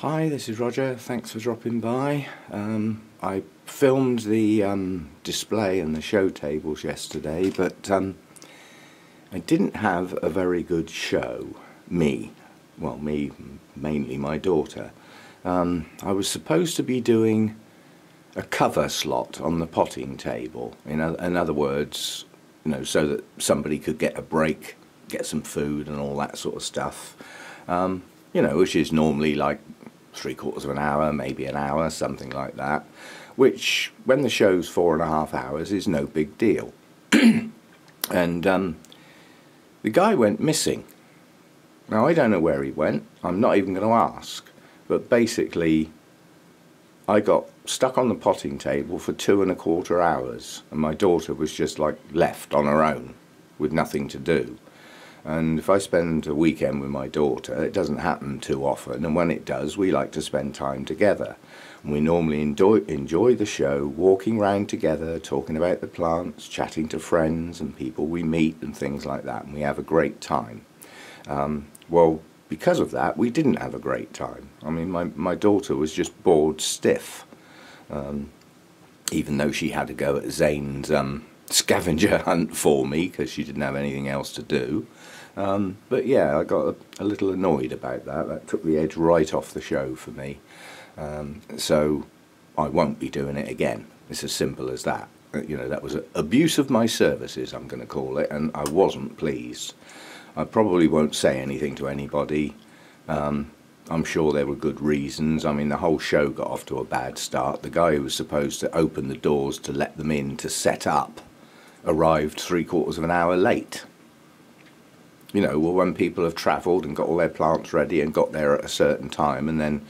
Hi, this is Roger. Thanks for dropping by. I filmed the display and the show tables yesterday, but I didn't have a very good show. Me, mainly my daughter. I was supposed to be doing a cover slot on the potting table. In other words, so that somebody could get a break, get some food and all that sort of stuff. Which is normally like 3/4 of an hour, maybe an hour, something like that, which when the show's 4.5 hours is no big deal. And the guy went missing. Now I don't know where he went, I'm not even going to ask, but basically I got stuck on the potting table for 2.25 hours and my daughter was just like left on her own with nothing to do. And if I spend a weekend with my daughter, it doesn't happen too often, and when it does, we like to spend time together. And we normally enjoy the show, walking around together, talking about the plants, chatting to friends and people we meet and things like that, and we have a great time. Well, because of that, we didn't have a great time. I mean, my daughter was just bored stiff, even though she had to go at Zane's scavenger hunt for me because she didn't have anything else to do. But yeah, I got a little annoyed about that. That took the edge right off the show for me. So I won't be doing it again. It's as simple as that. That was abuse of my services, I'm going to call it, and I wasn't pleased. I probably won't say anything to anybody. I'm sure there were good reasons. I mean, the whole show got off to a bad start. The guy who was supposed to open the doors to let them in to set up arrived 3/4 of an hour late. Well, when people have travelled and got all their plants ready and got there at a certain time and then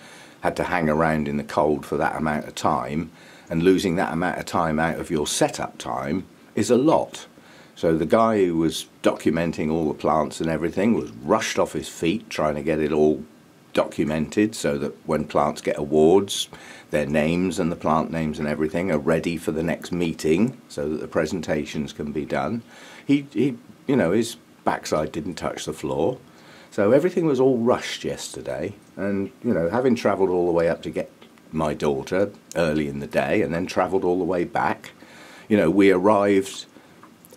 had to hang around in the cold for that amount of time, and losing that amount of time out of your setup time is a lot. So the guy who was documenting all the plants and everything was rushed off his feet trying to get it all documented so that when plants get awards, their names and the plant names and everything are ready for the next meeting so that the presentations can be done. His backside didn't touch the floor, so everything was all rushed yesterday. And having travelled all the way up to get my daughter early in the day and then travelled all the way back, we arrived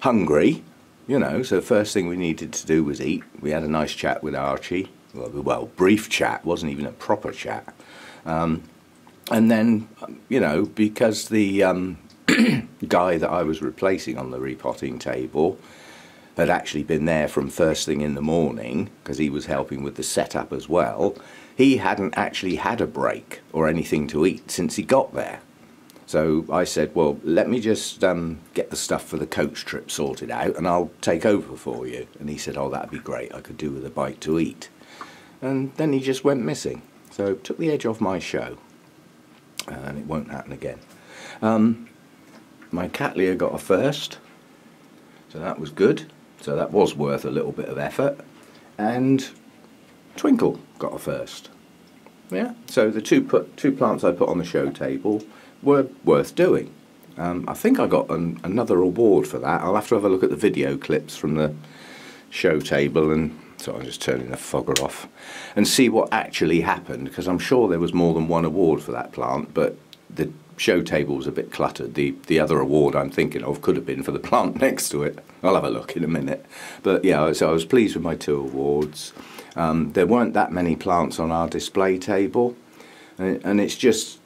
hungry, so the first thing we needed to do was eat. We had a nice chat with Archie, well, brief chat, wasn't even a proper chat. And then, because the guy that I was replacing on the repotting table had actually been there from first thing in the morning, because he was helping with the setup as well, he hadn't actually had a break or anything to eat since he got there. So I said, well, let me just get the stuff for the coach trip sorted out and I'll take over for you. And he said, oh, that'd be great, I could do with a bite to eat. And then he just went missing. So it took the edge off my show, and it won't happen again. My Cattleya got a first, so that was good. So that was worth a little bit of effort. And Twinkle got a first. Yeah, so the two plants I put on the show table were worth doing. I think I got another award for that. I'll have to have a look at the video clips from the show table, and so I'm just turning the fogger off and see what actually happened, because I'm sure there was more than one award for that plant, but the show table was a bit cluttered. The other award I'm thinking of could have been for the plant next to it. I'll have a look in a minute. But yeah, so I was pleased with my 2 awards. There weren't that many plants on our display table, and it's just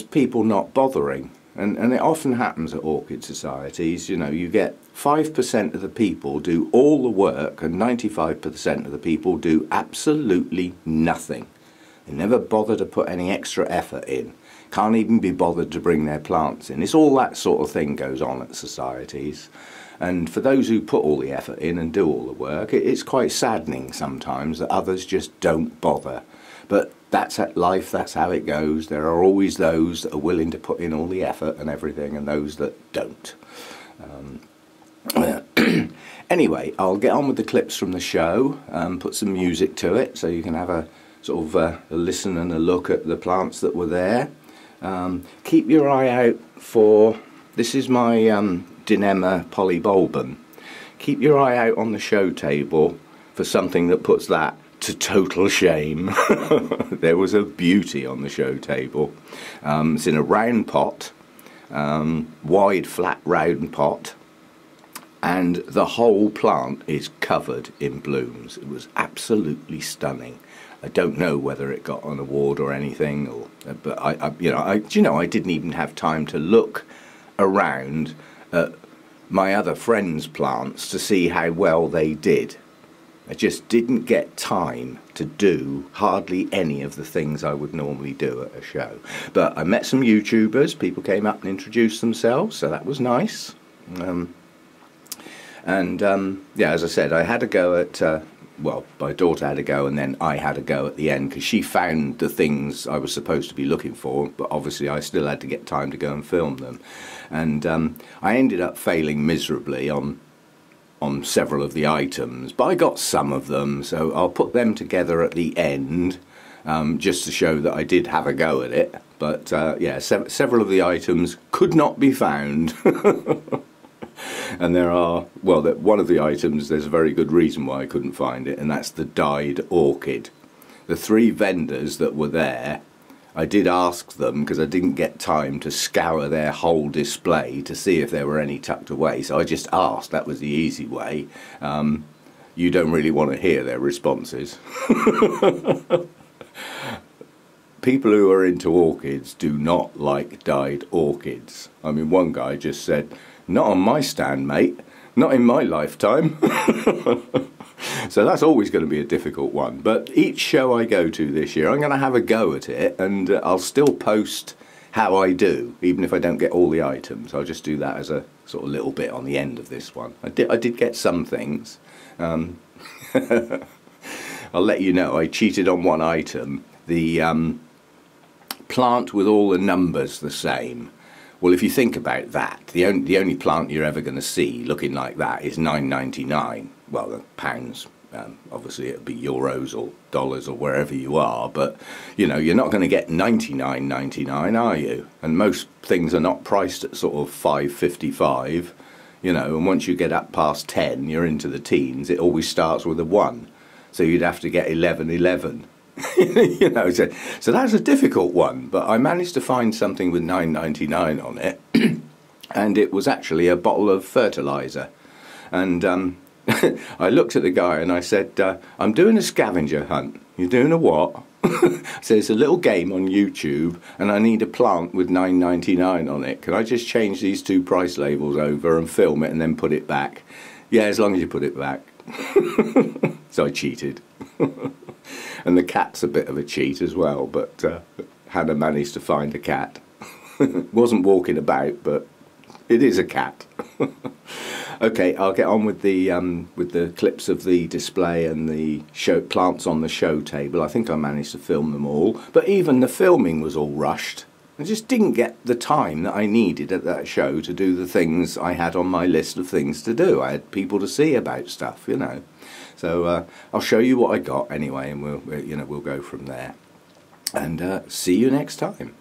people not bothering. And it often happens at orchid societies. You get 5% of the people do all the work and 95% of the people do absolutely nothing. They never bother to put any extra effort in. Can't even be bothered to bring their plants in. It's all that sort of thing goes on at societies. And for those who put all the effort in and do all the work, it's quite saddening sometimes that others just don't bother. But that's at life, that's how it goes. There are always those that are willing to put in all the effort and everything, and those that don't. Anyway, I'll get on with the clips from the show, put some music to it so you can have a sort of a listen and a look at the plants that were there. Keep your eye out for, this is my Dinema polybulbum. Keep your eye out on the show table for something that puts that to total shame, there was a beauty on the show table. It's in a round pot, wide, flat, round pot, and the whole plant is covered in blooms. It was absolutely stunning. I don't know whether it got an award or anything, but I didn't even have time to look around at my other friends' plants to see how well they did. I just didn't get time to do hardly any of the things I would normally do at a show. But I met some YouTubers, people came up and introduced themselves, so that was nice. Yeah, as I said, I had a go at, well, my daughter had a go and then I had a go at the end because she found the things I was supposed to be looking for, but obviously I still had to get time to go and film them. And I ended up failing miserably on several of the items, but I got some of them, so I'll put them together at the end just to show that I did have a go at it. But yeah, several of the items could not be found. And there are, well, one of the items, there's a very good reason why I couldn't find it, and that's the dyed orchid. The 3 vendors that were there, I did ask them, because I didn't get time to scour their whole display to see if there were any tucked away, so I just asked. That was the easy way. You don't really want to hear their responses. People who are into orchids do not like dyed orchids. I mean, one guy just said, "Not on my stand, mate. Not in my lifetime." So that's always going to be a difficult one. But each show I go to this year, I'm going to have a go at it, and I'll still post how I do, even if I don't get all the items. I'll just do that as a sort of little bit on the end of this one. I did get some things. I'll let you know, I cheated on one item. The plant with all the numbers the same. Well, if you think about that, the only plant you're ever going to see looking like that is $9.99. Well, the pounds, obviously it'd be euros or dollars or wherever you are, but you know, you're not going to get $99.99, are you? And most things are not priced at sort of $5.55, you know, and once you get up past 10, you're into the teens. It always starts with a 1, so you'd have to get 11.11. You know, so that's a difficult one, but I managed to find something with $9.99 on it, and it was actually a bottle of fertilizer. And I looked at the guy and I said, "I'm doing a scavenger hunt." "You're doing a what?" So it's a little game on YouTube, and I need a plant with $9.99 on it. Can I just change these 2 price labels over and film it and then put it back? "Yeah, as long as you put it back." So I cheated. And the cat's a bit of a cheat as well, but Hannah managed to find a cat. Wasn't walking about, but it is a cat. Okay, I'll get on with the clips of the display and the show plants on the show table. I think I managed to film them all, but even the filming was all rushed. I just didn't get the time that I needed at that show to do the things I had on my list of things to do. I had people to see about stuff, you know. So I'll show you what I got anyway, and we'll go from there. And see you next time.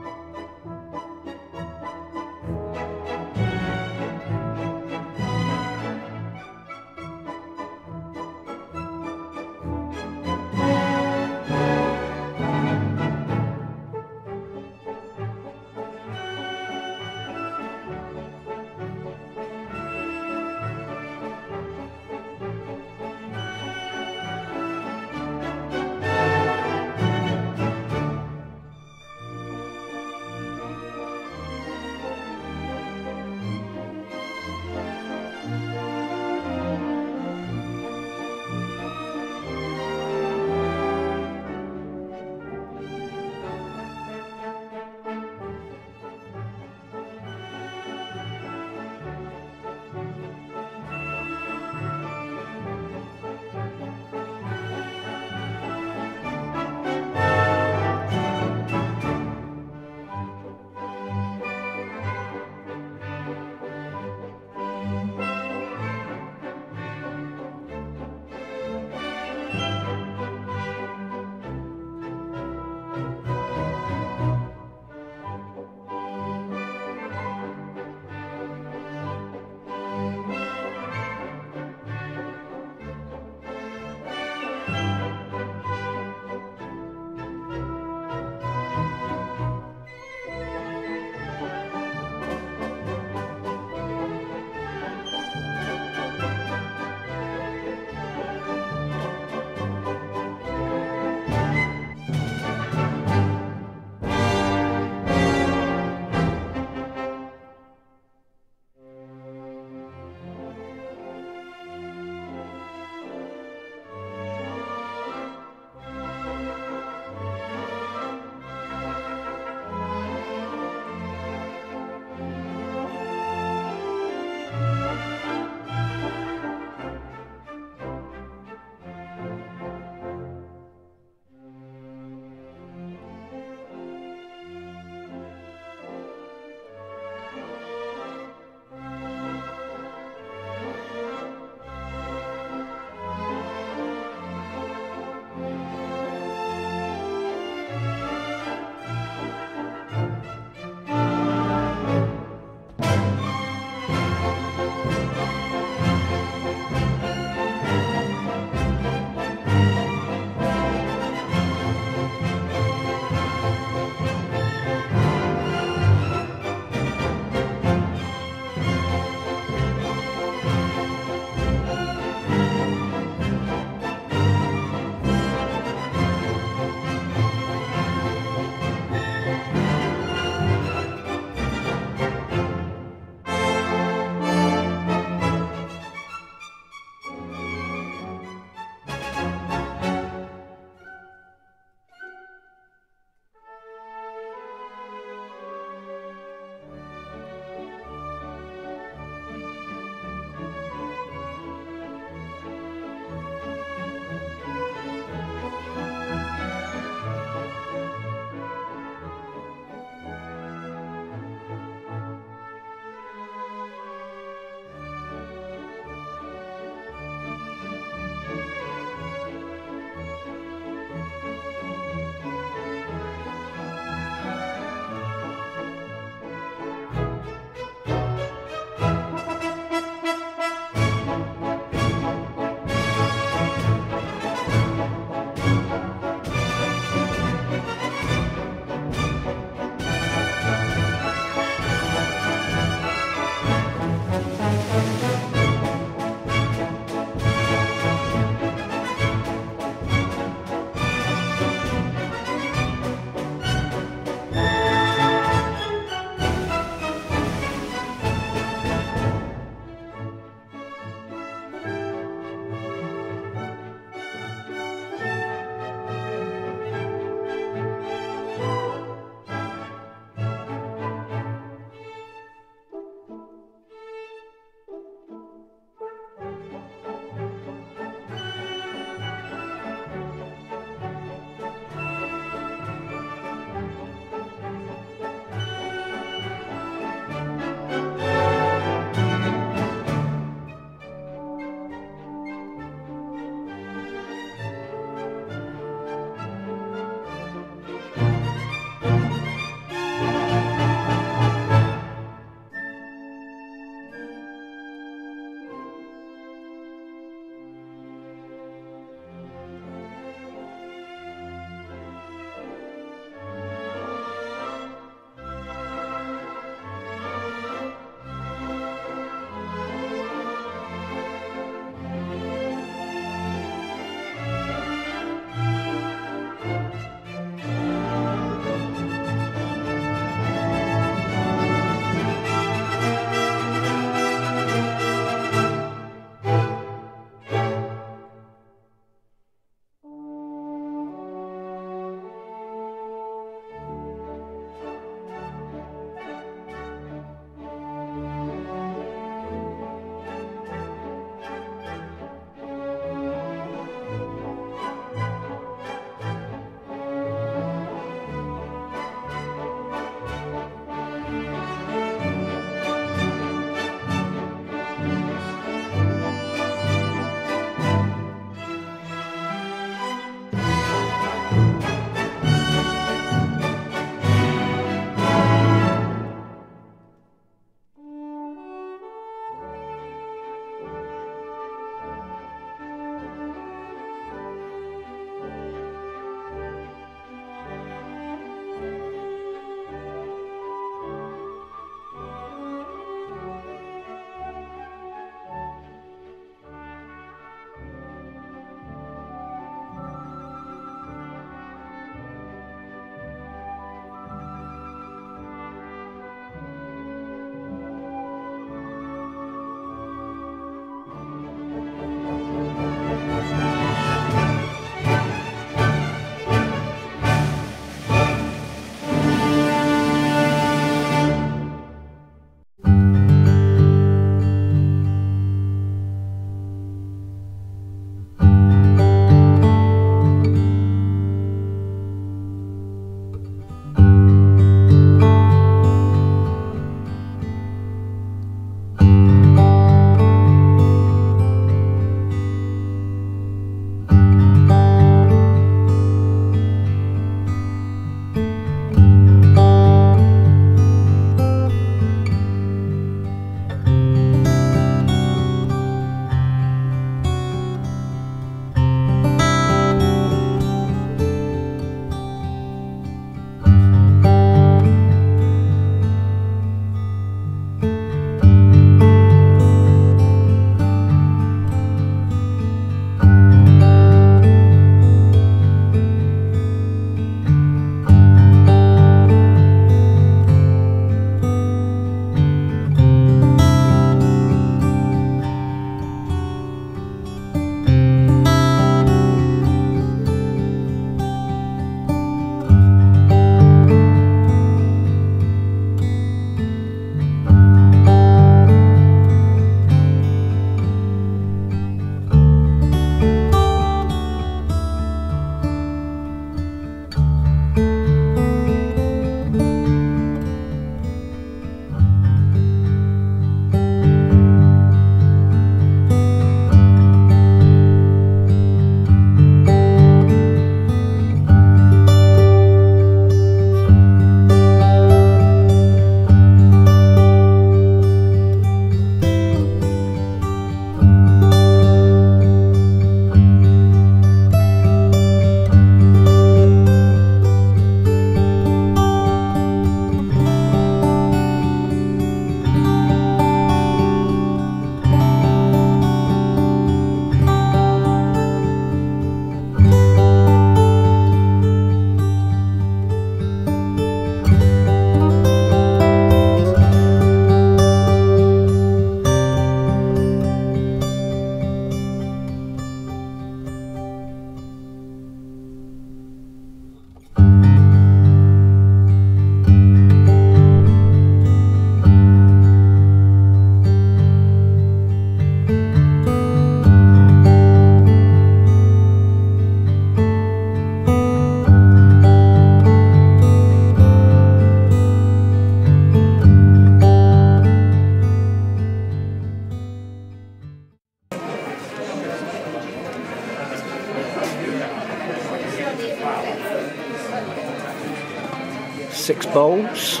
6 bulbs.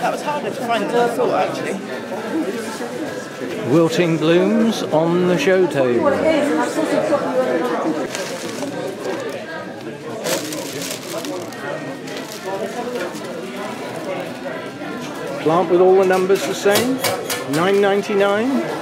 That was harder to find than I thought, actually. Wilting blooms on the show table. Plant with all the numbers the same, £9.99.